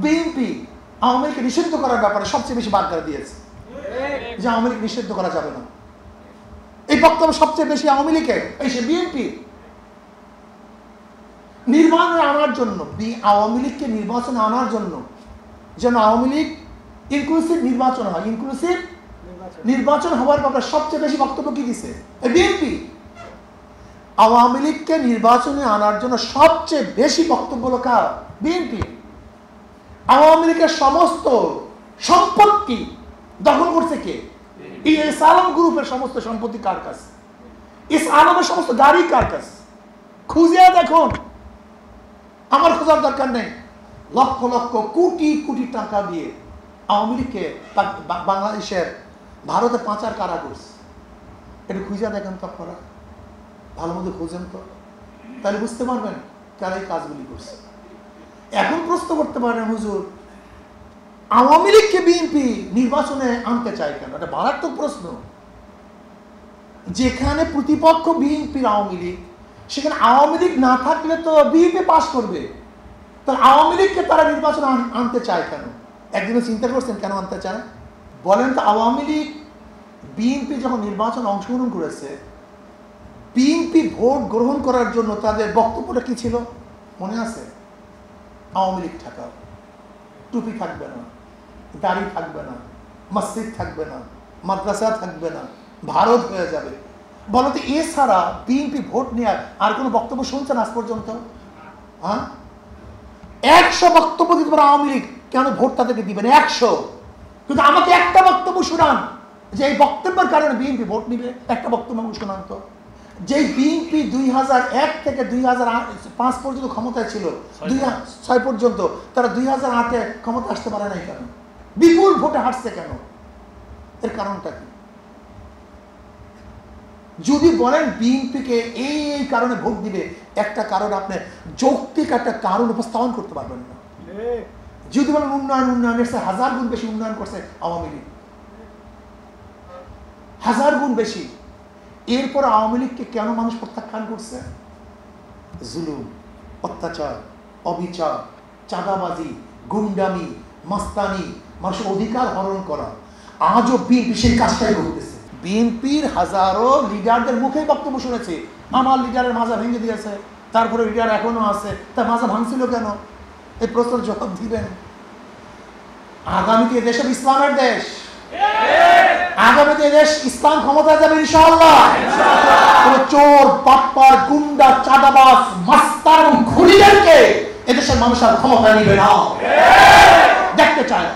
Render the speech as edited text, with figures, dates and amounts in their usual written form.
BNP Awami লীগকে নিষিদ্ধ করার ব্যাপারে সবচেয়ে বেশি বাদ করে দিয়েছে যে আওয়ামী লীগ নিষিদ্ধ করা যাবে না। এই বক্তব্য সবচেয়ে বেশি আওয়ামী লীগের, এই সে বিএনপি নির্বাচনে আনার জন্য, আওয়ামী লীগকে নির্বাচনে আনার জন্য যেন আওয়ামী লীগ ইনক্লুসিভ নির্বাচন হয়, ইনক্লুসিভ নির্বাচন হওয়ার ব্যাপারে সবচেয়ে বেশি বক্তব্য কি দিছে বিএনপি। আওয়ামী লীগকে নির্বাচনে আনার জন্য সবচেয়ে বেশি বক্তব্য কার? বিএনপি। আওয়ামী লীগের সমস্ত সম্পত্তি দখল করছে কে? এস আলম গ্রুপের সমস্ত সম্পত্তি কার কাছে? এস আলমের সমস্ত গাড়ি কার কাছে? খুঁজে দেখুন, আমার খোঁজার দরকার নেই। লক্ষ লক্ষ কোটি কোটি টাকা দিয়ে আওয়ামী লীগকে বাংলাদেশের ভারতে পাচার কারা করছে, এটা খুঁজে দেখেন তো আপনারা, ভালো মতো খোঁজেন তো, তাহলে বুঝতে পারবেন কারা এই কাজগুলি করছে। এখন প্রশ্ন করতে পারেন, হুজুর আওয়ামী লীগকে বিএনপি নির্বাচনে আনতে চায় কেন? এটা মারাত্মক প্রশ্ন। যেখানে প্রতিপক্ষ বিএনপির আওয়ামী লীগ, সেখানে আওয়ামী লীগ না থাকলে তো বিএনপি পাস করবে, তাহলে আওয়ামী লীগকে তারা নির্বাচনে আনতে চায় কেন? একদিনে চিন্তা করছেন কেন আনতে চায়? বলেন তো, আওয়ামী লীগ বিএনপি যখন নির্বাচনে অংশগ্রহণ করেছে, বিএনপি ভোট গ্রহণ করার জন্য তাদের বক্তব্যটা কি ছিল মনে আছে? আওয়ামী লীগ ঠেকাও, টুপি থাকবে না, দাড়ি থাকবে না, মসজিদ থাকবে না, মাদ্রাসা থাকবে না, ভারত হয়ে যাবে। বলতে এছাড়া বিএনপি ভোট নেওয়ার আর কোনো বক্তব্য শুনছেন আজ পর্যন্ত? হ্যাঁ, 100 বক্তব্য দিতে পারে আওয়ামী লীগ, কেন ভোট তাদেরকে দিবেন 100? কিন্তু আমাকে একটা বক্তব্য শোনান যে এই বক্তব্যের কারণে বিএনপি ভোট নিবে, একটা বক্তব্য শোনান তো। যে বিএনপি 2001 থেকে 2005 পর্যন্ত ক্ষমতায় ছিল, 2006 পর্যন্ত, তারা 2008-এ ক্ষমতা আসতে পারে নাই কেন? বিপুল ভোটে হারছে কেন? এর কারণটা কি? যদি বলেন বিএনপিকে এই কারণে ভোট দিবে, একটা কারণ আপনি যৌক্তিক একটা কারণ উপস্থাপন করতে পারবেন না। যদি বলেন উন্নয়নের চেয়ে 1000 গুণ বেশি উন্নয়ন করছে আওয়ামী লীগ, 1000 গুণ বেশি। এরপর আওয়ামী লীগকে কেন মানুষ প্রত্যাখ্যান করছে? জুলুম, অত্যাচার, অবিচার, চাঁদাবাজি, গুন্ডামি, মাস্তানি, মানুষের অধিকার হরণ করা। আজও বিএনপি সেই কাজটাই করতেছে। বিএনপির হাজারো লিডারদের মুখে বক্তব্য শুনেছে, আমার লিডারের মাজা ভেঙে দিয়েছে, তারপরে লিডার এখনো আছে, তার মাজা ভাঙছিল কেন? এই প্রশ্নের জবাব দিবেন। আগামীতে দেশ ইসলামের দেশ, আগামীতে দেশ ইসলাম ক্ষমতা যাবে ইনশাআল্লাহ। কোন চোর, বাটপার, গুন্ডা, চাঁদাবাজ, মাস্তান, খুনিদেরকে এদেশের মানুষ আর ক্ষমতা নিবে না, দেখতে চায় না।